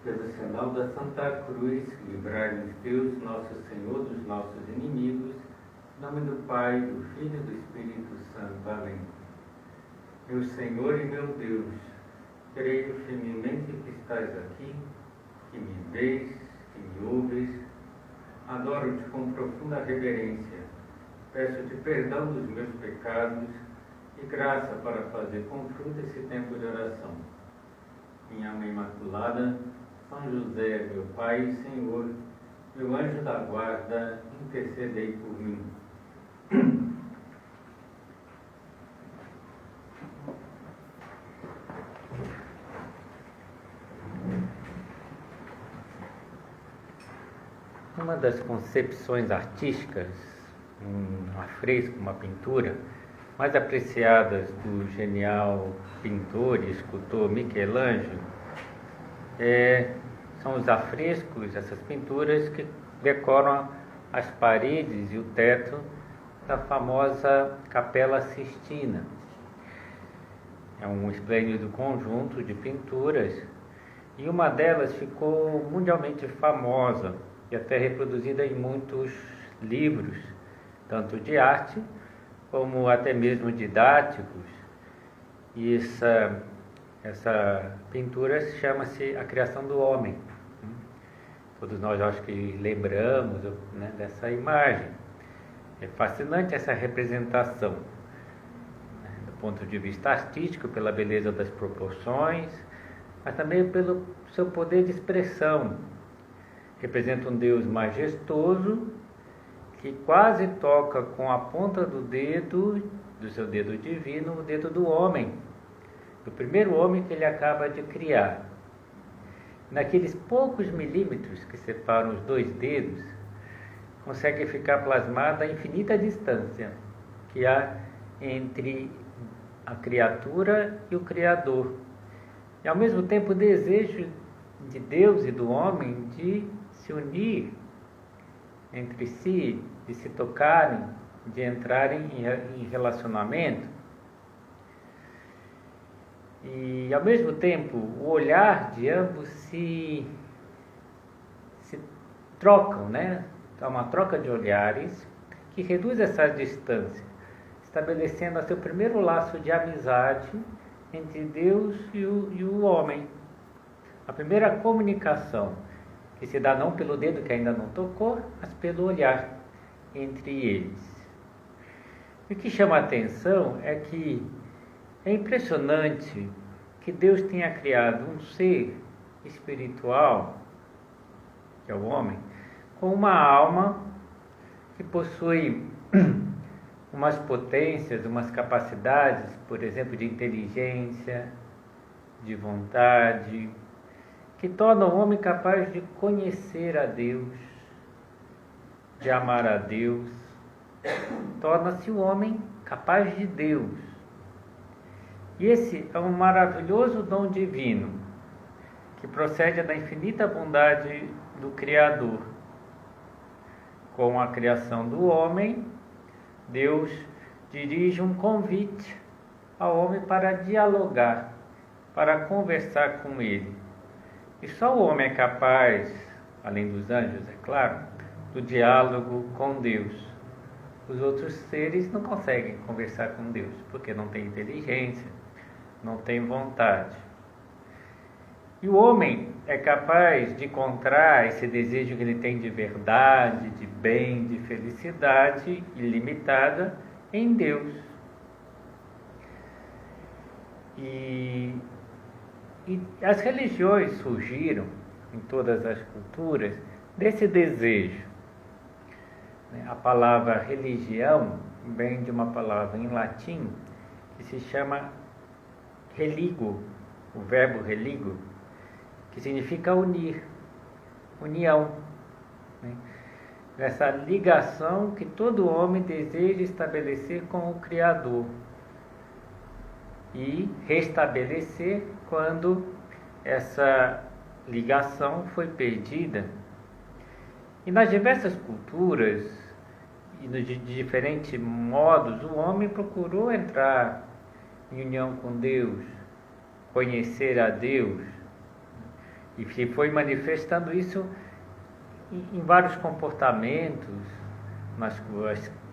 Pelo sinal da Santa Cruz, livrai-nos Deus, nosso Senhor, dos nossos inimigos. Em nome do Pai, do Filho e do Espírito Santo. Amém. Meu Senhor e meu Deus, creio firmemente que estás aqui, que me vês, que me ouves. Adoro-te com profunda reverência. Peço-te perdão dos meus pecados e graça para fazer com fruto esse tempo de oração. Minha Mãe Imaculada, São José, meu Pai e Senhor, meu anjo da guarda, intercedei por mim. Uma das concepções artísticas, um afresco, uma pintura, mais apreciadas do genial pintor e escultor Michelangelo, são os afrescos, essas pinturas que decoram as paredes e o teto da famosa Capela Sistina. É um esplêndido conjunto de pinturas e uma delas ficou mundialmente famosa e até reproduzida em muitos livros, tanto de arte como até mesmo didáticos. E essa pintura chama-se A Criação do Homem. Todos nós acho que lembramos, né, dessa imagem. É fascinante essa representação, né, do ponto de vista artístico, pela beleza das proporções, mas também pelo seu poder de expressão. Representa um Deus majestoso que quase toca com a ponta do dedo, do seu dedo divino, o dedo do homem, do primeiro homem que ele acaba de criar. Naqueles poucos milímetros que separam os dois dedos, consegue ficar plasmada a infinita distância que há entre a criatura e o Criador. E ao mesmo tempo o desejo de Deus e do homem de se unir entre si, de se tocarem, de entrarem em relacionamento. E ao mesmo tempo o olhar de ambos se trocam, né? Há uma troca de olhares que reduz essa distância, estabelecendo assim o primeiro laço de amizade entre Deus e o homem. A primeira comunicação que se dá não pelo dedo que ainda não tocou, mas pelo olhar entre eles. E o que chama a atenção é que é impressionante que Deus tenha criado um ser espiritual, que é o homem, com uma alma que possui umas potências, umas capacidades, por exemplo, de inteligência, de vontade, que tornam o homem capaz de conhecer a Deus, de amar a Deus. Torna-se o homem capaz de Deus. E esse é um maravilhoso dom divino, que procede da infinita bondade do Criador. Com a criação do homem, Deus dirige um convite ao homem para dialogar, para conversar com ele. E só o homem é capaz, além dos anjos, é claro, do diálogo com Deus. Os outros seres não conseguem conversar com Deus, porque não tem inteligência, não tem vontade. E o homem é capaz de encontrar esse desejo que ele tem de verdade, de bem, de felicidade ilimitada em Deus. E as religiões surgiram em todas as culturas desse desejo. A palavra religião vem de uma palavra em latim que se chama religo, o verbo religo, que significa unir, união, né? Essa ligação que todo homem deseja estabelecer com o Criador e restabelecer quando essa ligação foi perdida. E nas diversas culturas e de diferentes modos, o homem procurou entrar em união com Deus, conhecer a Deus. E se foi manifestando isso em vários comportamentos, nas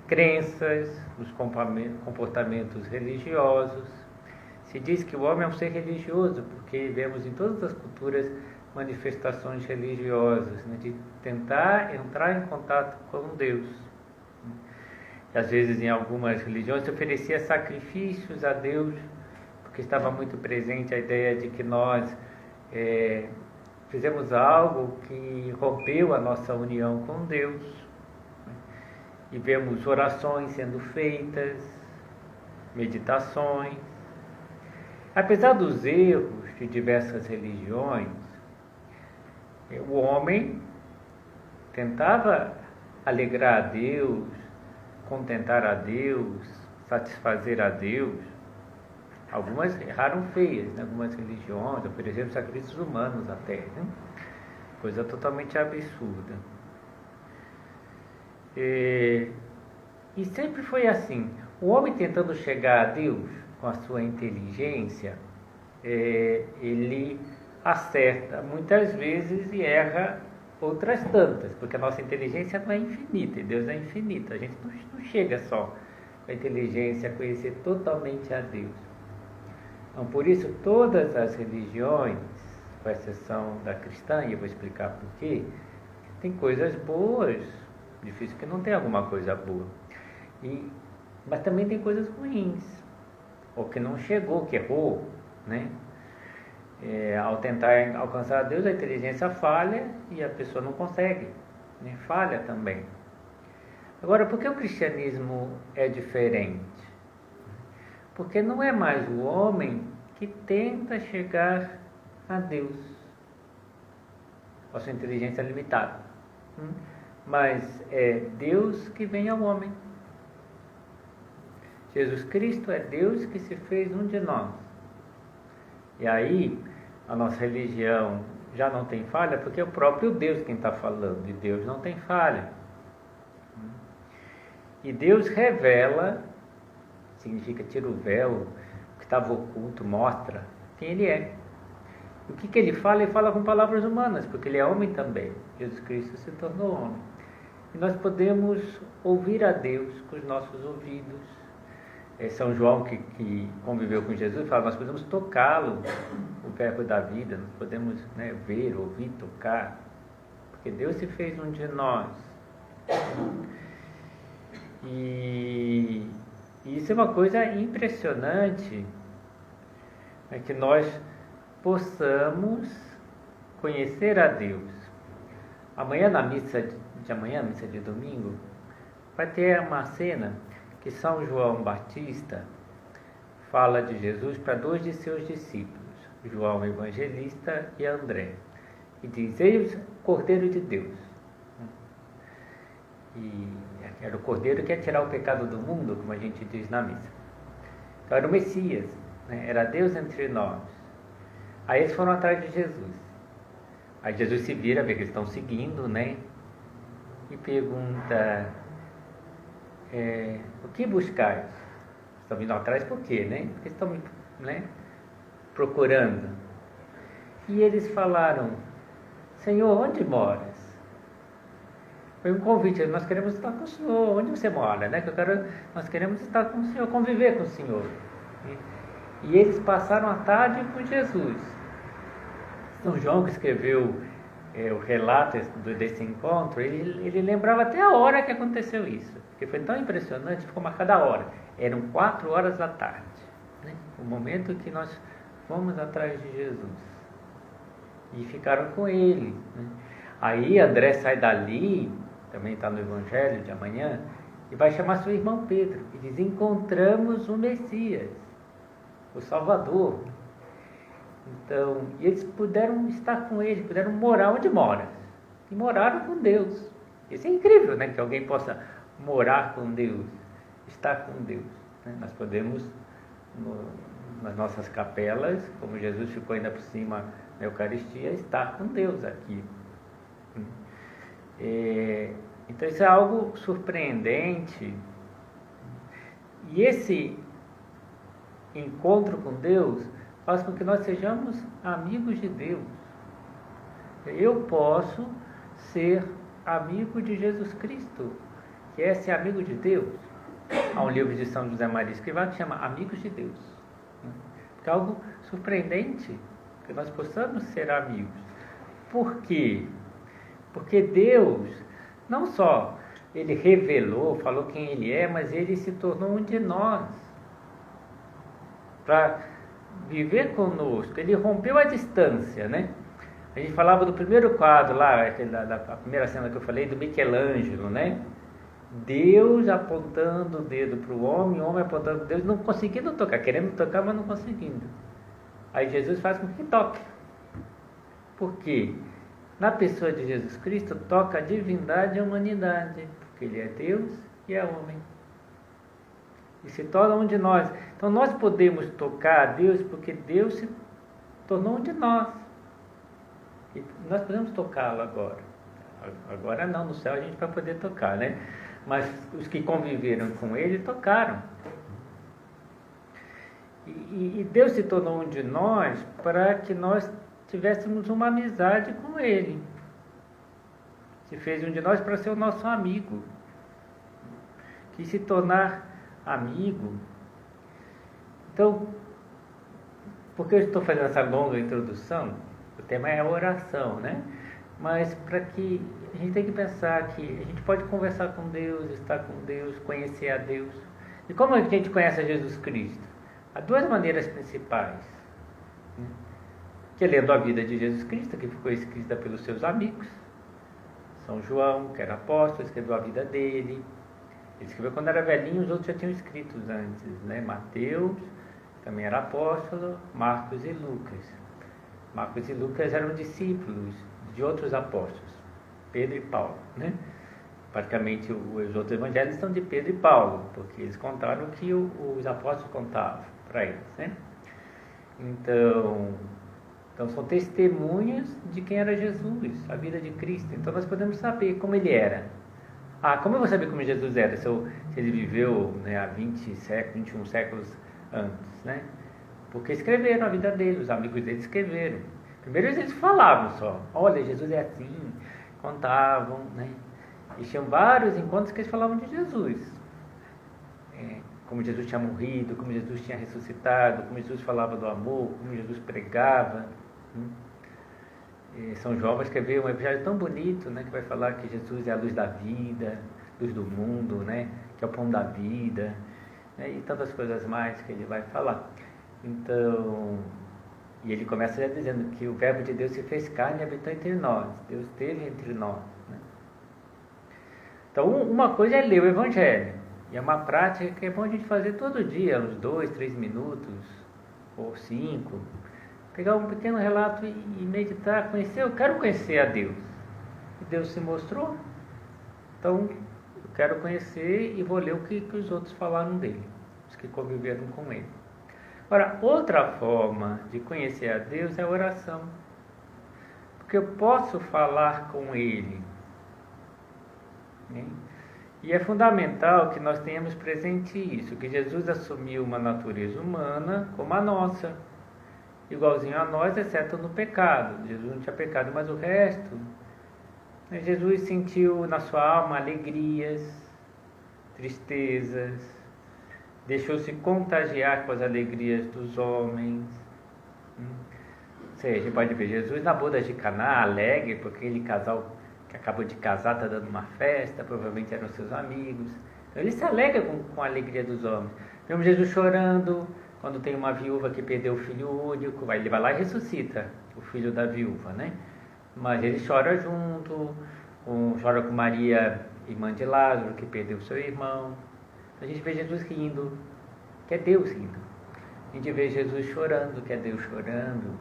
crenças, nos comportamentos religiosos. Se diz que o homem é um ser religioso, porque vemos em todas as culturas manifestações religiosas, né, de tentar entrar em contato com Deus. Às vezes, em algumas religiões, se oferecia sacrifícios a Deus, porque estava muito presente a ideia de que nós fizemos algo que rompeu a nossa união com Deus. E vemos orações sendo feitas, meditações. Apesar dos erros de diversas religiões, o homem tentava alegrar a Deus, contentar a Deus, satisfazer a Deus. Algumas erraram feias, né? Algumas religiões ofereceram sacrifícios humanos até, né? Coisa totalmente absurda. E sempre foi assim. O homem tentando chegar a Deus com a sua inteligência, ele acerta muitas vezes e erra outras tantas, porque a nossa inteligência não é infinita e Deus é infinito. A gente não chega só com a inteligência a conhecer totalmente a Deus. Então, por isso, todas as religiões, com exceção da cristã, e eu vou explicar por quê, tem coisas boas, difícil que não tem alguma coisa boa, mas também tem coisas ruins, ou que não chegou, que errou, né? Ao tentar alcançar a Deus, a inteligência falha e a pessoa não consegue, né? Falha também. Agora, por que o cristianismo é diferente? Porque não é mais o homem que tenta chegar a Deus, com a sua inteligência limitada, mas é Deus que vem ao homem. Jesus Cristo é Deus que se fez um de nós. E aí, a nossa religião já não tem falha, porque é o próprio Deus quem está falando, e Deus não tem falha. E Deus revela, significa tira o véu, o que estava oculto, mostra quem Ele é. O que Ele fala? Ele fala com palavras humanas, porque Ele é homem também. Jesus Cristo se tornou homem. E nós podemos ouvir a Deus com os nossos ouvidos. São João, que conviveu com Jesus, fala, nós podemos tocá-lo, o verbo da vida, nós podemos, né, ver, ouvir, tocar, porque Deus se fez um de nós. E isso é uma coisa impressionante, é que nós possamos conhecer a Deus. Amanhã, na missa de amanhã, missa de domingo, vai ter uma cena que São João Batista fala de Jesus para 2 de seus discípulos, João Evangelista e André, e diz, eis o Cordeiro de Deus. E era o Cordeiro que ia tirar o pecado do mundo, como a gente diz na missa. Então era o Messias, né? Era Deus entre nós. Aí eles foram atrás de Jesus. Aí Jesus se vira, vê que eles estão seguindo, né? E pergunta, o que buscais? Estão vindo atrás por quê, né? Porque estão, né, procurando. E eles falaram, Senhor, onde moras? Foi um convite, nós queremos estar com o Senhor, onde você mora, né? Nós queremos estar com o Senhor, conviver com o Senhor. E eles passaram a tarde com Jesus. São João, que escreveu o relato desse encontro, ele lembrava até a hora que aconteceu isso, porque foi tão impressionante, ficou marcada a hora. Eram 4 horas da tarde, né? O momento que nós fomos atrás de Jesus. E ficaram com ele, né? Aí André sai dali, também está no Evangelho de amanhã, e vai chamar seu irmão Pedro, e diz, encontramos o Messias, o Salvador. Então, e eles puderam estar com ele, puderam morar onde mora, e moraram com Deus. Isso é incrível, né? Que alguém possa morar com Deus, estar com Deus, né? Nós podemos, nas nossas capelas, como Jesus ficou ainda por cima na Eucaristia, estar com Deus aqui. Então isso é algo surpreendente, e esse encontro com Deus faz com que nós sejamos amigos de Deus. Eu posso ser amigo de Jesus Cristo, que é ser amigo de Deus. Há um livro de São José Maria Escrivá que chama Amigos de Deus. É algo surpreendente que nós possamos ser amigos. Por quê? Porque Deus não só Ele revelou, falou quem Ele é, mas Ele se tornou um de nós para viver conosco. Ele rompeu a distância, né? A gente falava do primeiro quadro lá, da primeira cena que eu falei, do Michelangelo, né? Deus apontando o dedo para o homem apontando o dedo, não conseguindo tocar, querendo tocar, mas não conseguindo. Aí Jesus faz com que toque. Por quê? Na pessoa de Jesus Cristo toca a divindade e a humanidade, porque Ele é Deus e é homem. E se torna um de nós. Então nós podemos tocar a Deus porque Deus se tornou um de nós. E nós podemos tocá-lo agora. Agora não, no céu a gente vai poder tocar, né? Mas os que conviveram com Ele tocaram. E Deus se tornou um de nós para que nós tivéssemos uma amizade com Ele. Se fez um de nós para ser o nosso amigo. Que se tornar amigo. Então, por que eu estou fazendo essa longa introdução? O tema é a oração, né? Mas para que a gente tem que pensar que a gente pode conversar com Deus, estar com Deus, conhecer a Deus. E como a gente conhece a Jesus Cristo? Há duas maneiras principais. Né? Que é lendo a vida de Jesus Cristo, que ficou escrita pelos seus amigos. São João, que era apóstolo, escreveu a vida dele. Ele escreveu quando era velhinho, os outros já tinham escrito antes, né? Mateus, também era apóstolo, Marcos e Lucas. Marcos e Lucas eram discípulos de outros apóstolos, Pedro e Paulo, né? Praticamente os outros evangelhos são de Pedro e Paulo, porque eles contaram o que os apóstolos contavam para eles, né? Então são testemunhas de quem era Jesus, a vida de Cristo. Então nós podemos saber como Ele era. Como eu vou saber como Jesus era se ele viveu, né, há 20 séculos, 21 séculos antes, né? Porque escreveram a vida dele, os amigos dele escreveram. Primeiro eles falavam só, olha, Jesus é assim, contavam, né? E tinham vários encontros que eles falavam de Jesus. Como Jesus tinha morrido, como Jesus tinha ressuscitado, como Jesus falava do amor, como Jesus pregava. São João vai escrever um evangelho tão bonito, né, que vai falar que Jesus é a luz da vida, luz do mundo, né, que é o pão da vida, né, e tantas coisas mais que ele vai falar. Então, e ele começa já dizendo que o verbo de Deus se fez carne e habitou entre nós. Deus esteve entre nós, né? Então, uma coisa é ler o evangelho, e é uma prática que é bom a gente fazer todo dia, uns 2, 3 minutos, ou 5. Pegar um pequeno relato e meditar, conhecer. Eu quero conhecer a Deus. E Deus se mostrou. Então, eu quero conhecer e vou ler o que os outros falaram dele, os que conviveram com ele. Agora, outra forma de conhecer a Deus é a oração. Porque eu posso falar com Ele. Né? E é fundamental que nós tenhamos presente isso, que Jesus assumiu uma natureza humana como a nossa. Igualzinho a nós, exceto no pecado. Jesus não tinha pecado, mas o resto. Jesus sentiu na sua alma alegrias, tristezas, deixou-se contagiar com as alegrias dos homens. A gente pode ver Jesus na boda de Caná, alegre, porque aquele casal que acabou de casar está dando uma festa, provavelmente eram seus amigos. Então, ele se alegra com a alegria dos homens. Vemos Jesus chorando quando tem uma viúva que perdeu o filho único, ele vai lá e ressuscita o filho da viúva, né? Mas ele chora junto, chora com Maria, irmã de Lázaro, que perdeu o seu irmão. A gente vê Jesus rindo, que é Deus rindo. A gente vê Jesus chorando, que é Deus chorando.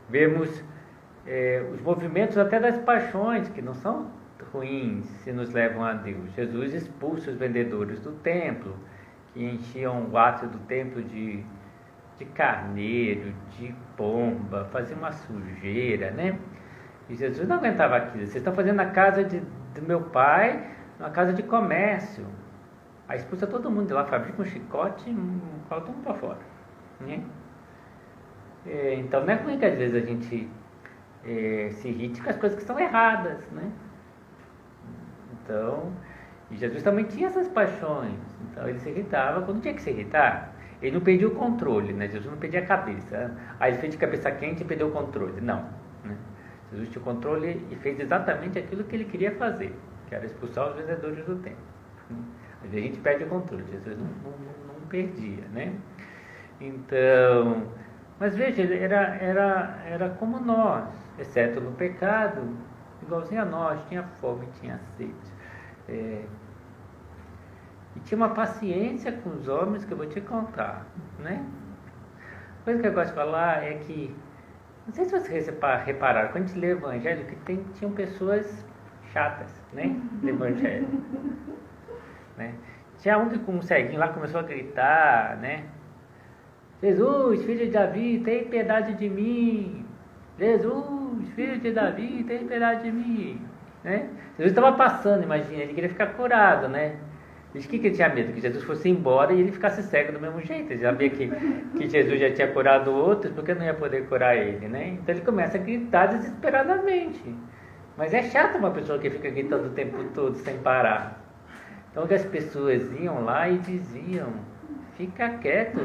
Vemos os movimentos até das paixões, que não são ruins se nos levam a Deus. Jesus expulsa os vendedores do templo, que enchiam o átrio do templo de carneiro, de pomba, fazia uma sujeira, né? E Jesus não aguentava aquilo. Vocês estão fazendo a casa do meu pai uma casa de comércio. Aí expulsa todo mundo de lá, fabrica um chicote e coloca todo mundo para fora, né? Então não é ruim que às vezes a gente se irrite com as coisas que são erradas, né? Então, e Jesus também tinha essas paixões, então ele se irritava quando tinha que se irritar. Ele não perdia o controle, né? Jesus não perdia a cabeça. Aí ele fez de cabeça quente e perdeu o controle. Não, né? Jesus tinha o controle e fez exatamente aquilo que ele queria fazer, que era expulsar os vendedores do templo. Às vezes a gente perde o controle, Jesus não perdia, né? Então, mas veja, ele era como nós, exceto no pecado, igualzinho a nós, tinha fome, tinha sede. E tinha uma paciência com os homens que eu vou te contar, né? A coisa que eu gosto de falar é que, não sei se vocês repararam, quando a gente lê o Evangelho, que tinham pessoas chatas, né? No Evangelho. Né? Tinha um que com um ceguinho lá começou a gritar, né? Jesus, filho de Davi, tem piedade de mim. Jesus, filho de Davi, tem piedade de mim. Né? Jesus estava passando, imagina, ele queria ficar curado, né? Diz que ele tinha medo que Jesus fosse embora e ele ficasse cego do mesmo jeito. Ele sabia que Jesus já tinha curado outros, porque não ia poder curar ele, né? Então ele começa a gritar desesperadamente. Mas é chato uma pessoa que fica gritando o tempo todo sem parar. Então as pessoas iam lá e diziam: fica quieto.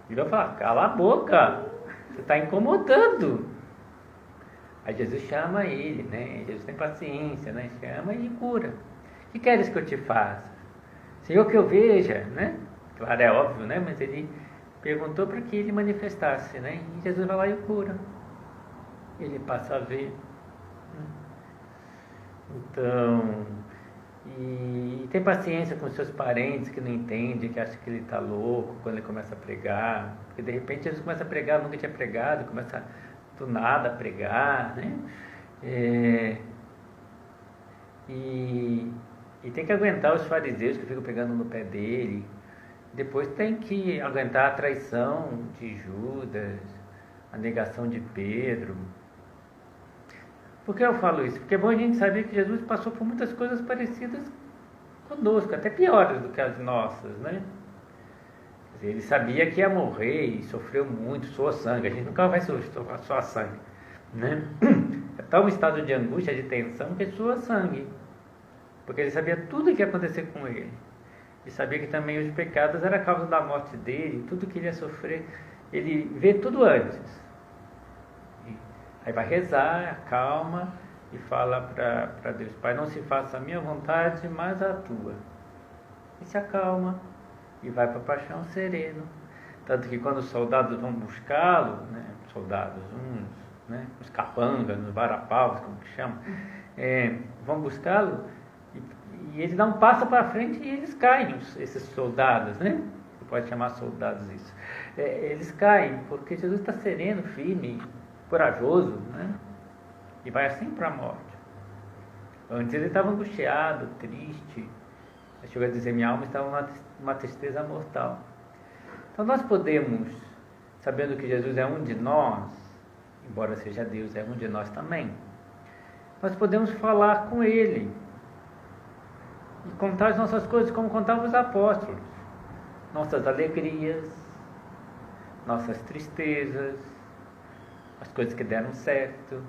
Ele vai falar: cala a boca, você está incomodando. Aí Jesus chama ele, né? Jesus tem paciência, né? Chama e cura. O que queres que eu te faça? Senhor, que eu veja, né? Claro, é óbvio, né? Mas ele perguntou para que ele manifestasse, né? E Jesus vai lá e cura. Ele passa a ver. Né? Então, e tem paciência com seus parentes que não entendem, que acham que ele está louco quando ele começa a pregar. Porque de repente Jesus começa a pregar, nunca tinha pregado, começa do nada a pregar, né? E tem que aguentar os fariseus que ficam pegando no pé dele. Depois tem que aguentar a traição de Judas, a negação de Pedro. Por que eu falo isso? Porque é bom a gente saber que Jesus passou por muitas coisas parecidas conosco, até piores do que as nossas, né? Quer dizer, ele sabia que ia morrer e sofreu muito, suou sangue. A gente nunca vai suar sangue, né? É tal estado de angústia, de tensão, que sua sangue. Porque ele sabia tudo o que ia acontecer com ele. Ele sabia que também os pecados eram a causa da morte dele, tudo que ele ia sofrer. Ele vê tudo antes. Aí vai rezar, calma e fala para Deus: Pai, não se faça a minha vontade, mas a tua. E se acalma e vai para a paixão sereno. Tanto que quando os soldados vão buscá-lo, né, os capangas, os varapaus, como que chama, vão buscá-lo, e ele dá um passo para frente e eles caem, esses soldados, né? Você pode chamar soldados isso. Eles caem porque Jesus está sereno, firme, corajoso, né? E vai assim para a morte. Antes ele estava angustiado, triste. Chegou a dizer: minha alma estava numa tristeza mortal. Então nós podemos, sabendo que Jesus é um de nós, embora seja Deus, é um de nós também, nós podemos falar com Ele e contar as nossas coisas como contavam os apóstolos, nossas alegrias, nossas tristezas, as coisas que deram certo,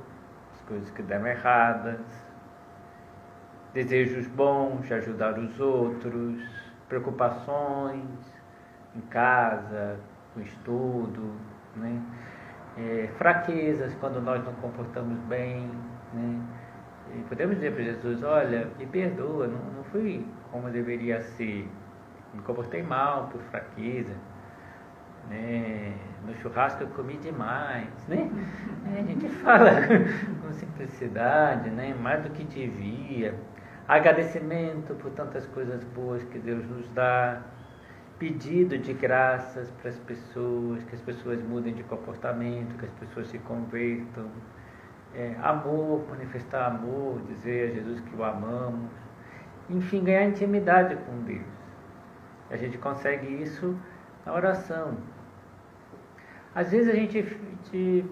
as coisas que deram erradas, desejos bons de ajudar os outros, preocupações em casa, com estudo, né? Fraquezas quando nós não comportamos bem, né? E podemos dizer para Jesus: olha, me perdoa, não fui como eu deveria ser, me comportei mal por fraqueza, né? No churrasco eu comi demais, né? A gente fala com simplicidade, né? Mais do que devia. Agradecimento por tantas coisas boas que Deus nos dá, pedido de graças para as pessoas, que as pessoas mudem de comportamento, que as pessoas se convertam, amor, manifestar amor, dizer a Jesus que o amamos, enfim, ganhar intimidade com Deus. A gente consegue isso na oração. Às vezes a gente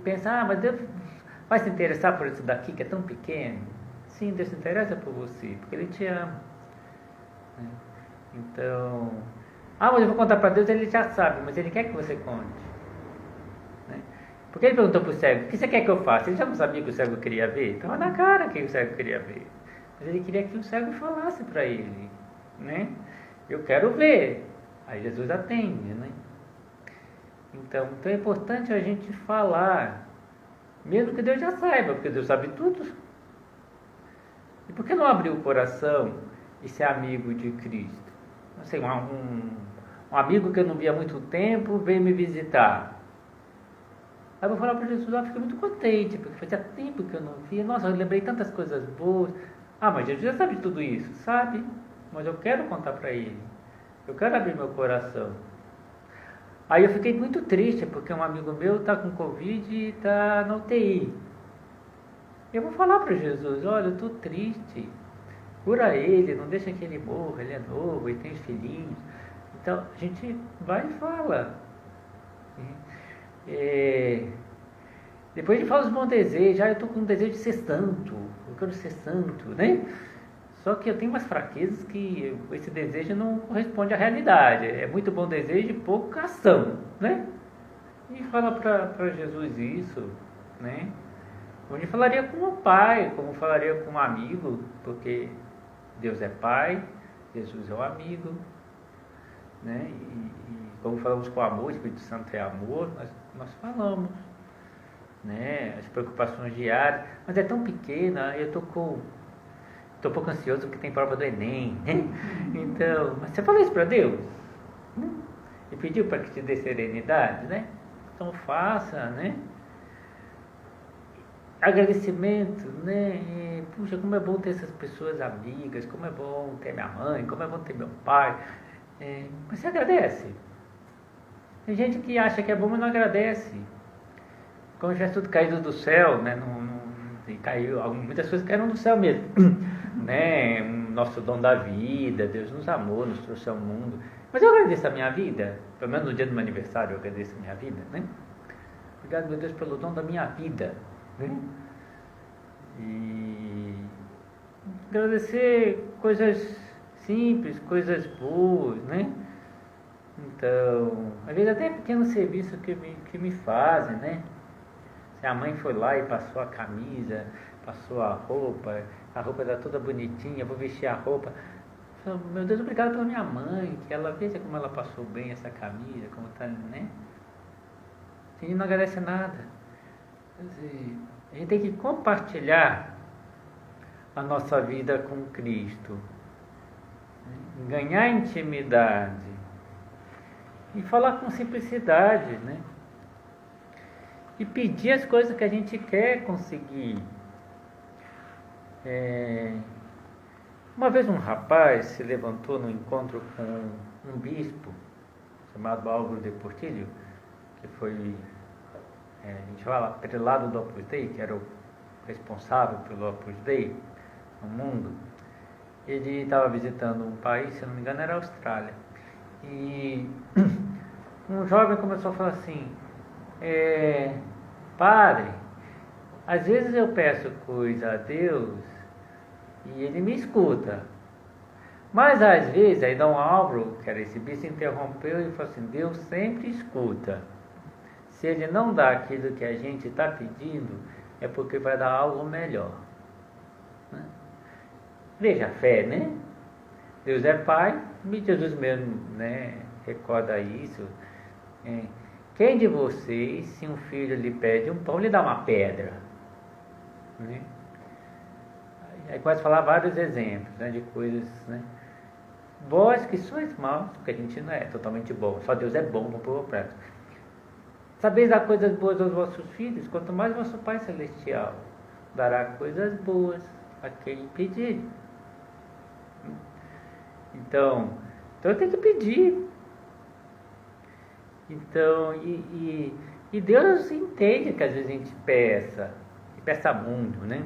pensa: mas Deus vai se interessar por isso daqui que é tão pequeno? Sim, Deus se interessa por você, porque Ele te ama. Então, mas eu vou contar para Deus, Ele já sabe, mas Ele quer que você conte. Porque ele perguntou para o cego, o que você quer que eu faça? Ele já não sabia que o cego queria ver, estava na cara que o cego queria ver. Mas ele queria que o cego falasse para ele, né? Eu quero ver. Aí Jesus atende, né? Então é importante a gente falar, mesmo que Deus já saiba, porque Deus sabe tudo. E por que não abrir o coração e ser amigo de Cristo? Não sei, um amigo que eu não via há muito tempo veio me visitar. Aí eu vou falar para Jesus, eu fiquei muito contente, porque fazia tempo que eu não via. Nossa, eu lembrei tantas coisas boas. Ah, mas Jesus já sabe tudo isso, sabe? Mas eu quero contar para ele. Eu quero abrir meu coração. Aí eu fiquei muito triste, porque um amigo meu está com Covid e está na UTI. Eu vou falar para Jesus, olha, eu estou triste. Cura ele, não deixa que ele morra, ele é novo, ele tem filhinhos. Então, a gente vai e fala. Depois a gente fala os bons desejos. Eu estou com um desejo de ser santo, eu quero ser santo, né? Só que eu tenho umas fraquezas que esse desejo não corresponde à realidade. É muito bom desejo e pouca ação, né? E fala para Jesus isso, né? Onde falaria com o pai, como falaria com um amigo, porque Deus é pai, Jesus é o amigo, né? E como falamos com amor, o Espírito Santo é amor, nós falamos, né? As preocupações diárias, mas é tão pequena, eu estou um pouco ansioso porque tem prova do Enem, né? Então, mas você falou isso para Deus? E pediu para que te dê serenidade, né? Então faça, né? Agradecimento, né? Puxa, como é bom ter essas pessoas amigas, como é bom ter minha mãe, como é bom ter meu pai. Mas você agradece. Tem gente que acha que é bom, mas não agradece. Como se tivesse tudo caído do céu, né? E caiu, muitas coisas caíram do céu mesmo. Né? Nosso dom da vida, Deus nos amou, nos trouxe ao mundo. Mas eu agradeço a minha vida, pelo menos no dia do meu aniversário eu agradeço a minha vida, né? Obrigado, meu Deus, pelo dom da minha vida, né? E agradecer coisas simples, coisas boas, né? Então, às vezes até pequenos serviços que me fazem, né? Se a mãe foi lá e passou a camisa, passou a roupa está toda bonitinha, eu vou vestir a roupa. Meu Deus, obrigado pela minha mãe, que ela veja como ela passou bem essa camisa, como está, né? A gente não agradece nada. Quer dizer, a gente tem que compartilhar a nossa vida com Cristo, né? Ganhar intimidade e falar com simplicidade, né? E pedir as coisas que a gente quer conseguir. Uma vez um rapaz se levantou no encontro com um bispo chamado Álvaro de Portillo, que foi, a gente fala, prelado do Opus Dei, que era o responsável pelo Opus Dei no mundo. Ele estava visitando um país, se não me engano era a Austrália, e um jovem começou a falar assim, padre, às vezes eu peço coisa a Deus e ele me escuta. Mas às vezes, aí Dom Álvaro, que era esse bispo, interrompeu e falou assim, Deus sempre escuta. Se ele não dá aquilo que a gente está pedindo, é porque vai dar algo melhor. Né? Veja a fé, né? Deus é Pai, Jesus mesmo, né, recorda isso. Quem de vocês, se um filho lhe pede um pão, lhe dá uma pedra? Né? Aí começa a falar vários exemplos, né, de coisas, né? Vós que sois maus, porque a gente não é totalmente bom, só Deus é bom no povo prático. Sabeis dar coisas boas aos vossos filhos, quanto mais vosso Pai Celestial dará coisas boas a quem pedir. Então eu tenho que pedir. Então, e Deus entende que às vezes a gente peça muito, né?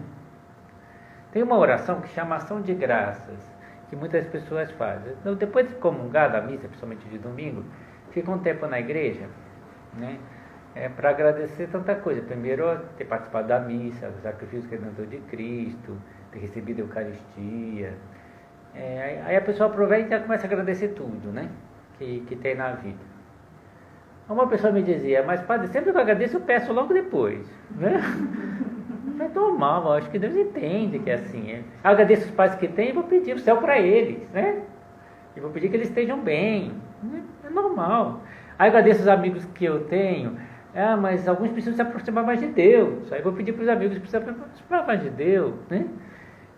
Tem uma oração que chama ação de graças, que muitas pessoas fazem. Então, depois de comungar da missa, principalmente de domingo, fica um tempo na igreja, né? Para agradecer tanta coisa. Primeiro, ter participado da missa, o sacrifício redentor de Cristo, ter recebido a Eucaristia. Aí a pessoa aproveita e começa a agradecer tudo, né? Que tem na vida. Uma pessoa me dizia, mas padre, sempre que eu agradeço eu peço logo depois, né? É normal, eu acho que Deus entende que é assim. Eu agradeço os pais que têm e vou pedir o céu para eles, né? E vou pedir que eles estejam bem. É normal. Aí eu agradeço os amigos que eu tenho. Mas alguns precisam se aproximar mais de Deus. Aí eu vou pedir para os amigos que precisam se aproximar mais de Deus, né?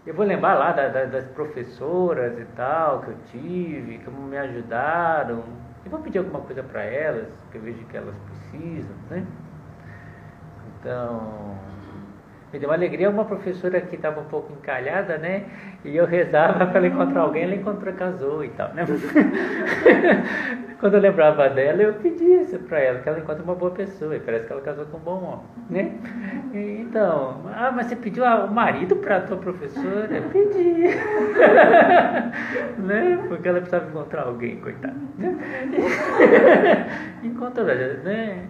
Eu vou lembrar lá das professoras e tal, que eu tive, que me ajudaram. Eu vou pedir alguma coisa para elas, que eu vejo que elas precisam, né? Então, me deu uma alegria uma professora que estava um pouco encalhada, né? E eu rezava para ela encontrar alguém, ela encontrou, casou e tal, né? Quando eu lembrava dela, eu pedia isso para ela, que ela encontre uma boa pessoa, e parece que ela casou com um bom homem, né? Então, mas você pediu o marido para a tua professora? Eu pedi. Né? Porque ela precisava encontrar alguém, coitada. Né? Encontrou, né?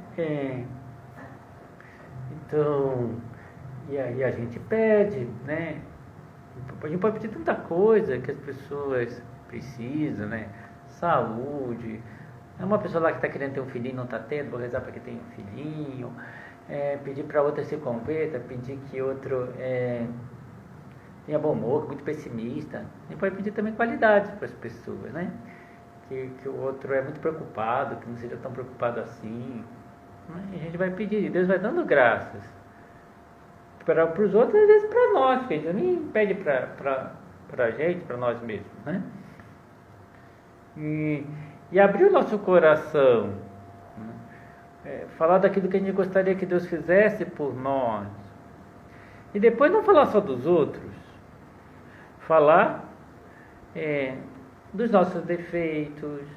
Então, e aí a gente pede, né? A gente pode pedir tanta coisa que as pessoas precisam, né? Saúde. É uma pessoa lá que está querendo ter um filhinho e não está tendo, vou rezar para que tenha um filhinho. Pedir para outra se converta, pedir que outro tenha bom humor, muito pessimista. A gente pode pedir também qualidades para as pessoas, né? Que o outro é muito preocupado, que não seja tão preocupado assim. E a gente vai pedir, e Deus vai dando graças. Para os outros, às vezes para nós, que a gente nem pede para a gente, para nós mesmos, né? E abrir o nosso coração, né? Falar daquilo que a gente gostaria que Deus fizesse por nós. E depois não falar só dos outros, falar dos nossos defeitos,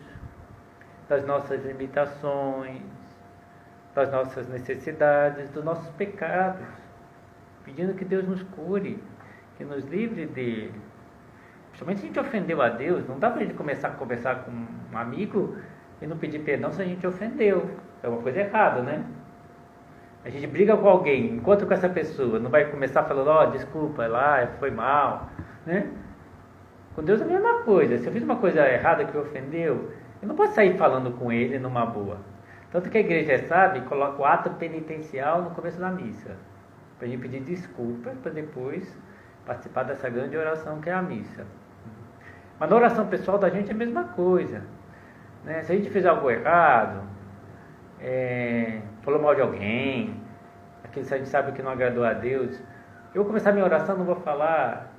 das nossas limitações, das nossas necessidades, dos nossos pecados, pedindo que Deus nos cure, que nos livre dele. Principalmente se a gente ofendeu a Deus, não dá para a gente começar a conversar com um amigo e não pedir perdão se a gente ofendeu. É uma coisa errada, né? A gente briga com alguém, encontra com essa pessoa, não vai começar falando, desculpa, lá, foi mal, né? Com Deus é a mesma coisa. Se eu fiz uma coisa errada que ofendeu, eu não posso sair falando com ele numa boa. Tanto que a igreja sabe, coloca o ato penitencial no começo da missa, para a gente pedir desculpas, para depois participar dessa grande oração que é a missa. Mas na oração pessoal da gente é a mesma coisa, né? Se a gente fez algo errado, falou mal de alguém, aquilo que a gente sabe que não agradou a Deus, eu vou começar minha oração, não vou falar,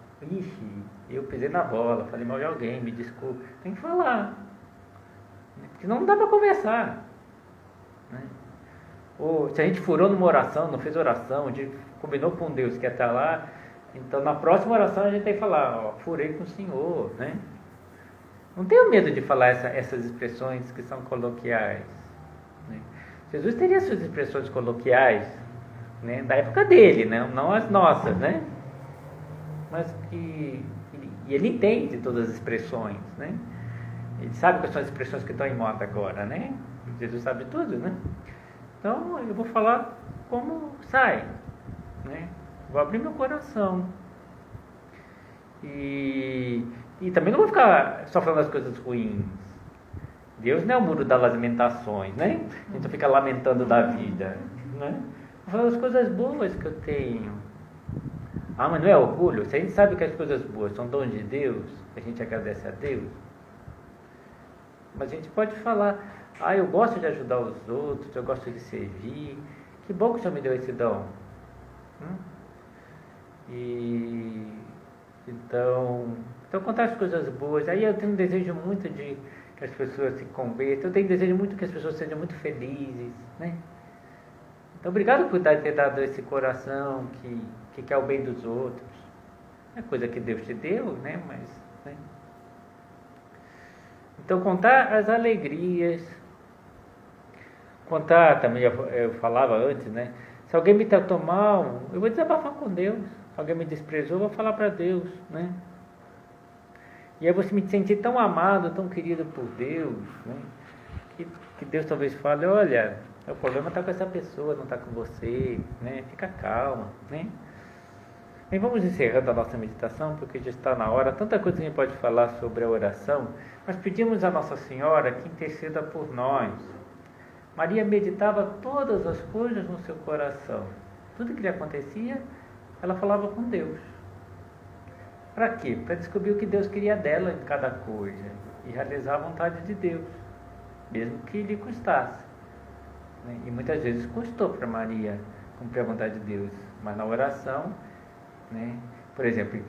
eu pisei na bola, falei mal de alguém, me desculpe. Tem que falar, porque não dá para conversar, né? Ou se a gente furou numa oração, não fez oração, a gente combinou com Deus que ia estar lá, então na próxima oração a gente tem que falar, furei com o Senhor, né? Não tenho medo de falar essas expressões que são coloquiais, né? Jesus teria suas expressões coloquiais, né, da época dele, né, não as nossas, né? Mas que ele entende todas as expressões, né? Ele sabe quais são as expressões que estão em moda agora, né? Jesus sabe tudo, né? Então eu vou falar como sai, né? Vou abrir meu coração. E também não vou ficar só falando as coisas ruins. Deus não é o muro das lamentações, né? A gente fica lamentando da vida, né? Vou falar as coisas boas que eu tenho. Mas não é orgulho? Se a gente sabe que as coisas boas são dons de Deus, a gente agradece a Deus. Mas a gente pode falar, eu gosto de ajudar os outros, eu gosto de servir. Que bom que o Senhor me deu esse dom. Então contar as coisas boas. Aí eu tenho um desejo muito de que as pessoas se convertam. Eu tenho um desejo muito que as pessoas sejam muito felizes, né? Então obrigado por ter dado esse coração que quer o bem dos outros. É coisa que Deus te deu, né? Né? Então contar as alegrias. Contar também, eu falava antes, né? Se alguém me tratou mal, eu vou desabafar com Deus. Se alguém me desprezou, eu vou falar para Deus, né? E aí você me sentir tão amado, tão querido por Deus, né? Que Deus talvez fale, olha, o problema está com essa pessoa, não está com você, né? Fica calma, né? Bem, vamos encerrando a nossa meditação, porque já está na hora. Tanta coisa que a gente pode falar sobre a oração, mas pedimos a Nossa Senhora que interceda por nós, Maria meditava todas as coisas no seu coração. Tudo que lhe acontecia, ela falava com Deus. Para quê? Para descobrir o que Deus queria dela em cada coisa e realizar a vontade de Deus, mesmo que lhe custasse. E muitas vezes custou para Maria cumprir a vontade de Deus, mas na oração, por exemplo,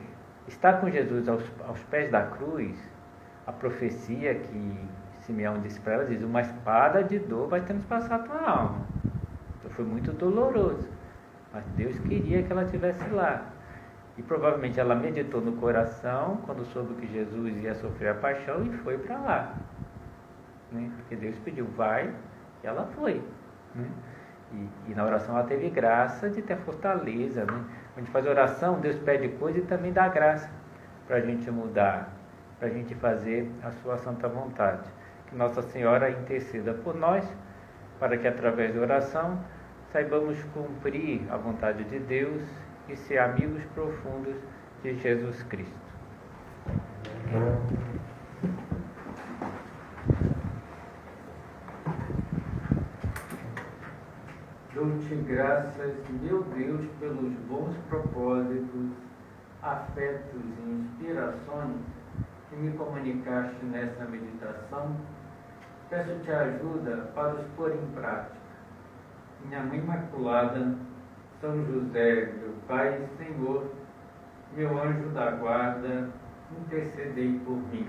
estar com Jesus aos pés da cruz, a profecia que Simeão disse para ela, diz: uma espada de dor vai transpassar a tua alma. Então foi muito doloroso, mas Deus queria que ela estivesse lá. E provavelmente ela meditou no coração quando soube que Jesus ia sofrer a paixão e foi para lá, porque Deus pediu, vai, e ela foi. E na oração ela teve graça de ter fortaleza. Quando a gente faz oração, Deus pede coisa e também dá graça para a gente mudar, para a gente fazer a sua santa vontade. Que Nossa Senhora interceda por nós, para que através da oração saibamos cumprir a vontade de Deus e ser amigos profundos de Jesus Cristo. Dou-te graças, meu Deus, pelos bons propósitos, afetos e inspirações que me comunicaste nessa meditação. Peço-te ajuda para os pôr em prática. Minha Mãe Imaculada, São José, meu Pai e Senhor, meu anjo da guarda, intercedei por mim.